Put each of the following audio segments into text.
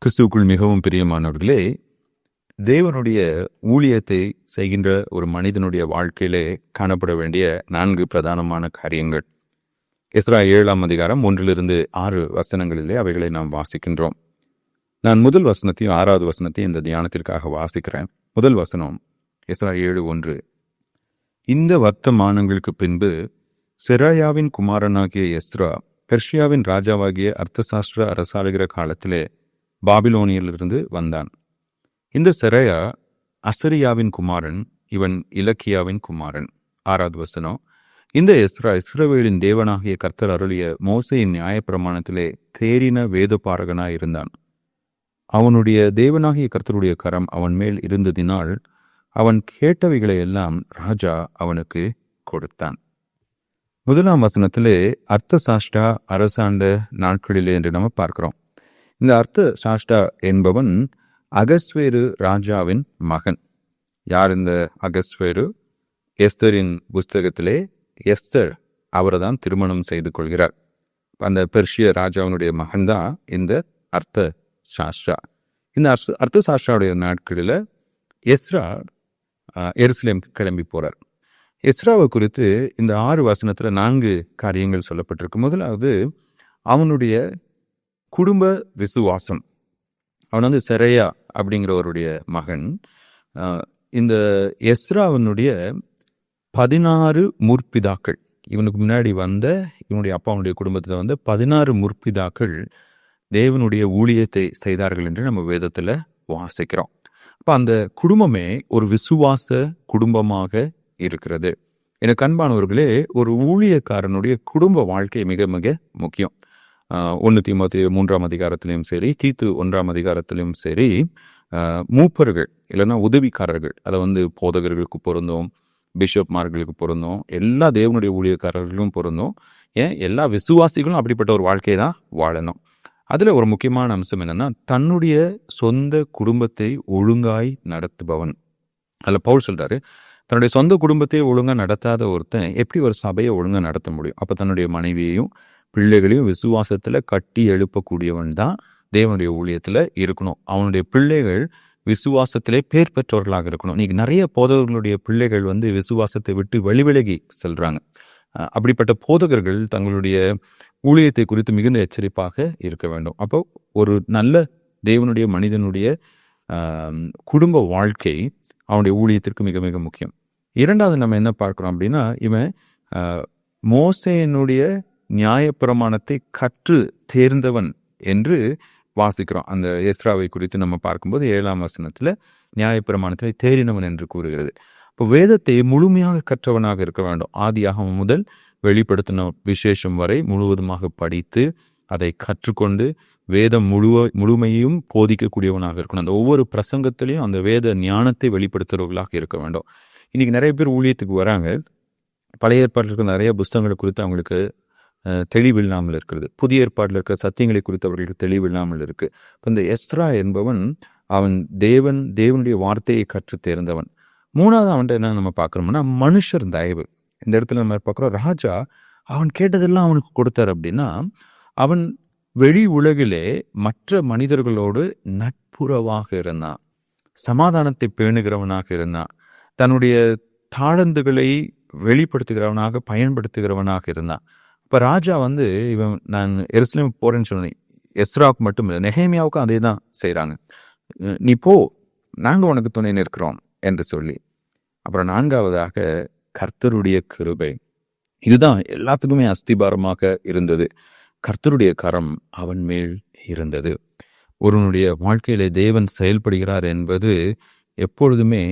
கிறிஸ்துவுக்குள் மிகவும் பிரியமானவர்களே, தேவனுடைய ஊழியத்தை செய்கின்ற ஒரு மனிதனுடைய வாழ்க்கையிலே காணப்பட வேண்டிய 4 பிரதானமான காரியங்கள். எஸ்றா 7ஆம் அதிகாரம் 1-6 வசனங்களிலே அவைகளை நாம் வாசிக்கின்றோம். நான் முதல் வசனத்தையும் 6வது வசனத்தையும் இந்த தியானத்திற்காக வாசிக்கிறேன். முதல் வசனம் எஸ்றா 7:1. இந்த வர்த்தமானங்களுக்கு பின்பு செராயாவின் குமாரனாகிய எஸ்றா பெர்ஷியாவின் ராஜாவாகிய அர்த்தசாஸ்திர அரசாளுகிற காலத்திலே பாபிலோனியிலிருந்து வந்தான். இந்த செராயா அசரியாவின் குமாரன், இவன் இலக்கியாவின் குமாரன். 6வது வசனம். இந்த எஸ்றா இஸ்ரவேலின் தேவனாகிய கர்த்தர் அருளிய மோசேயின் நியாயப்பிரமாணத்திலே தேறின வேதபாரகனாய் இருந்தான். அவனுடைய தேவனாகிய கர்த்தருடைய கரம் அவன் மேல் இருந்ததினால் அவன் கேட்டவைகளை எல்லாம் ராஜா அவனுக்கு கொடுத்தான். 1ஆம் வசனத்திலே அர்த்தசாஷ்டா அரசாண்ட நாட்களிலே என்று நம்ம பார்க்கிறோம். இந்த அர்த்தசாஷ்டா என்பவன் அகஸ்வேரு ராஜாவின் மகன். யார் இந்த அகஸ்வேரு? எஸ்தரின் புஸ்தகத்திலே எஸ்தர் அவரை தான் திருமணம் செய்து கொள்கிறார். அந்த பெர்ஷிய ராஜாவினுடைய மகன்தான் இந்த அர்த்தசாஷ்டா. இந்த அர்த்தசாஷ்டாவுடைய நாட்களில் எஸ்ரா எருசலேம் கிளம்பி போறார். எஸ்ராவை குறித்து இந்த 6 வசனத்தில் 4 காரியங்கள் சொல்லப்பட்டிருக்கு. முதலாவது, அவனுடைய குடும்ப விசுவாசம். அவன் செரையா அப்படிங்கிறவருடைய மகன். இந்த எஸ்ராவனுடைய 16 முற்பிதாக்கள், இவனுக்கு முன்னாடி வந்த இவனுடைய அப்பாவுடைய குடும்பத்தில் வந்த 16 முற்பிதாக்கள் தேவனுடைய ஊழியத்தை செய்தார்கள் என்று நம்ம வேதத்தில் வாசிக்கிறோம். அப்போ அந்த குடும்பமே ஒரு விசுவாச குடும்பமாக இருக்கிறது. எனக்கு அன்பானவர்களே, ஒரு ஊழியக்காரனுடைய குடும்ப வாழ்க்கை மிக மிக முக்கியம். 1 தீமோத்தேயு 3ஆம் அதிகாரத்திலையும் சரி, தீத்து 1ஆம் அதிகாரத்திலையும் சரி, மூப்பர்கள் இல்லைன்னா உதவிக்காரர்கள், அதை போதகர்களுக்கு பொருந்தும், பிஷப்மார்களுக்கு பொருந்தும், எல்லா தேவனுடைய ஊழியக்காரர்களும் பொருந்தும். ஏன், எல்லா விசுவாசிகளும் அப்படிப்பட்ட ஒரு வாழ்க்கையை தான் வாழணும். அதில் ஒரு முக்கியமான அம்சம் என்னென்னா, தன்னுடைய சொந்த குடும்பத்தை ஒழுங்காய் நடத்துபவன். அதில் பவுல் சொல்கிறாரு, தன்னுடைய சொந்த குடும்பத்தையே ஒழுங்காக நடத்தாத ஒருத்தன் எப்படி ஒரு சபையை ஒழுங்காக நடத்த முடியும்? அப்போ தன்னுடைய மனைவியையும் பிள்ளைகளையும் விசுவாசத்தில் கட்டி எழுப்பக்கூடியவன் தான் தேவனுடைய ஊழியத்தில் இருக்கணும். அவனுடைய பிள்ளைகள் விசுவாசத்திலே பேர் பெற்றவர்களாக இருக்கணும். இன்னைக்கு நிறைய போதகர்களுடைய பிள்ளைகள் விசுவாசத்தை விட்டு வழிவிலகி செல்றாங்க. அப்படிப்பட்ட போதகர்கள் தங்களுடைய ஊழியத்தை குறித்து மிகுந்த எச்சரிப்பாக இருக்க வேண்டும். அப்போ ஒரு நல்ல தேவனுடைய மனிதனுடைய குடும்ப வாழ்க்கை அவனுடைய ஊழியத்திற்கு மிக மிக முக்கியம். 2வது நம்ம என்ன பார்க்கிறோம் அப்படின்னா, இவன் மோசேயினுடைய நியாயப்பிரமாணத்தை கற்று தேர்ந்தவன் என்று வாசிக்கிறோம். அந்த எஸ்ராவை குறித்து நம்ம பார்க்கும்போது 7ஆம் வசனத்தில் நியாயப்பிரமாணத்தை தேறினவன் என்று கூறுகிறது. இப்போ வேதத்தை முழுமையாக கற்றவனாக இருக்க வேண்டும். ஆதியாகமம் முதல் வெளிப்படுத்தின விசேஷம் வரை முழுவதுமாக படித்து அதை கற்றுக்கொண்டு வேதம் முழுமையும் போதிக்கக்கூடியவனாக இருக்கணும். அந்த ஒவ்வொரு பிரசங்கத்திலையும் அந்த வேத ஞானத்தை வெளிப்படுத்துகிறவர்களாக இருக்க வேண்டும். இன்னைக்கு நிறைய பேர் ஊழியத்துக்கு வராங்க, பழைய ஏற்பாட்டில் இருக்கிற நிறைய புஸ்தகங்களை குறித்து அவங்களுக்கு தெளிவில்லாமல் இருக்கிறது. புதிய ஏற்பாட்டில் இருக்கிற சத்தியங்களை குறித்து அவர்களுக்கு தெளிவில்லாமல் இருக்கு. இப்போ இந்த எஸ்ரா என்பவன் அவன் தேவனுடைய வார்த்தையை கற்று தேர்ந்தவன். 3வது அவன்கிட்ட என்ன நம்ம பார்க்குறோம்னா, மனுஷர் தயவு. இந்த இடத்துல நம்ம பார்க்குறோம், ராஜா அவன் கேட்டதெல்லாம் அவனுக்கு கொடுத்தார். அப்படின்னா அவன் வெளி உலகிலே மற்ற மனிதர்களோடு நட்புறவாக இருந்தான், சமாதானத்தை பேணுகிறவனாக இருந்தான், தன்னுடைய தாளந்துகளை வெளிப்படுத்துகிறவனாக பயன்படுத்துகிறவனாக இருந்தான். இப்போ ராஜா இவன் நான் எருசலேம் போறேன்னு சொன்னேன், எஸ்ராவுக்கு மட்டும் இல்லை, நெகேமியாவுக்கும் அதே தான் செய்கிறாங்க. நீ போ, நாங்கள் உனக்கு துணை நிற்கிறோம் என்று சொல்லி. அப்புறம் 4வதாக கர்த்தருடைய கிருபை. இதுதான் எல்லாத்துக்குமே அஸ்திபாரமாக இருந்தது. கர்த்தருடைய கரம் அவன் மேல் இருந்தது. ஒருவனுடைய வாழ்க்கையிலே தேவன் செயல்படுகிறார் என்பது எப்பொழுதுமே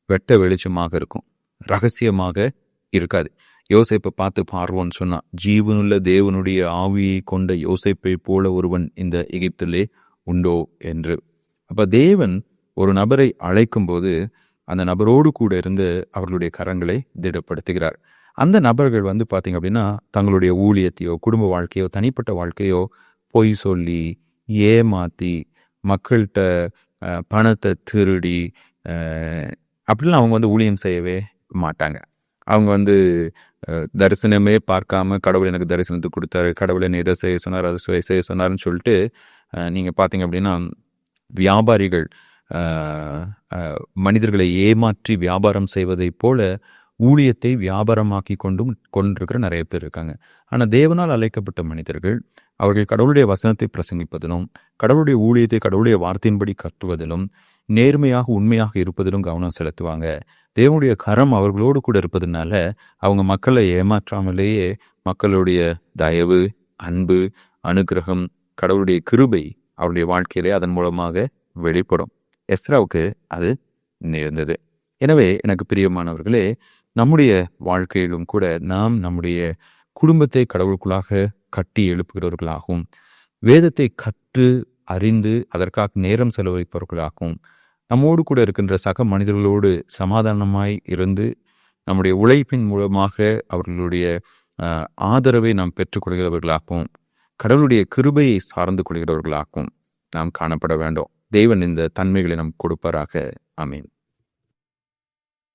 வெட்ட வெளிச்சமாக இருக்கும், ரகசியமாக இருக்காது. யோசேப்பை பார்த்து பார்வோன் சொன்னான், ஜீவனுள்ள தேவனுடைய ஆவியை கொண்ட யோசேப்பை போல ஒருவன் இந்த எகிப்திலே உண்டோ என்று. அப்ப தேவன் ஒரு நபரை அழைக்கும் போது அந்த நபரோடு கூட இருந்து அவர்களுடைய கரங்களை திடப்படுத்துகிறார். அந்த நபர்கள் பார்த்தீங்க அப்படின்னா தங்களுடைய ஊழியத்தையோ குடும்ப வாழ்க்கையோ தனிப்பட்ட வாழ்க்கையோ பொய் சொல்லி ஏமாத்தி மக்கள்கிட்ட பணத்தை திருடி அப்படிலாம் அவங்க ஊழியம் செய்யவே மாட்டாங்க. அவங்க தரிசனமே பார்க்காம கடவுள் எனக்கு தரிசனத்தை கொடுத்தாரு, கடவுள் என்னை இதை செய்ய சொன்னார், அதை செய்ய சொன்னார்னு சொல்லிட்டு நீங்கள் பார்த்தீங்க அப்படின்னா வியாபாரிகள் மனிதர்களை ஏமாற்றி வியாபாரம் செய்வதைப் போல ஊழியத்தை வியாபாரமாக்கி கொண்டிருக்கிற நிறைய பேர் இருக்காங்க. ஆனால் தேவனால் அழைக்கப்பட்ட மனிதர்கள் அவர்கள் கடவுளுடைய வசனத்தை பிரசங்கிப்பதிலும் கடவுளுடைய ஊழியத்தை கடவுளுடைய வார்த்தையின்படி கட்டுவதிலும் நேர்மையாக உண்மையாக இருப்பதிலும் கவனம் செலுத்துவாங்க. தேவனுடைய கரம் அவர்களோடு கூட இருப்பதுனால அவங்க மக்களை ஏமாற்றாமலேயே மக்களுடைய தயவு, அன்பு, அனுக்கிரகம், கடவுளுடைய கிருபை அவருடைய வாழ்க்கையிலே அதன் மூலமாக வெளிப்படும். எஸ்ராவுக்கு அது நேர்ந்தது. எனவே எனக்கு பிரியமானவர்களே, நம்முடைய வாழ்க்கையிலும் கூட நாம் நம்முடைய குடும்பத்தை கடவுளுக்குள்ளாக கட்டி எழுப்புகிறவர்களாகவும் வேதத்தை கற்று அறிந்து அதற்காக நேரம் செலவழிப்பவர்களாகவும் நம்மோடு கூட இருக்கின்ற சக மனிதர்களோடு சமாதானமாய் இருந்து நம்முடைய உழைப்பின் மூலமாக அவர்களுடைய ஆதரவை நாம் பெற்றுக்கொள்கிறவர்களாகவும் கடவுளுடைய கிருபையை சார்ந்து கொள்கிறவர்களாகவும் நாம் காணப்பட வேண்டும். தேவன் இந்த தன்மைகளை நாம் கொடுப்பாராக. ஆமீன்.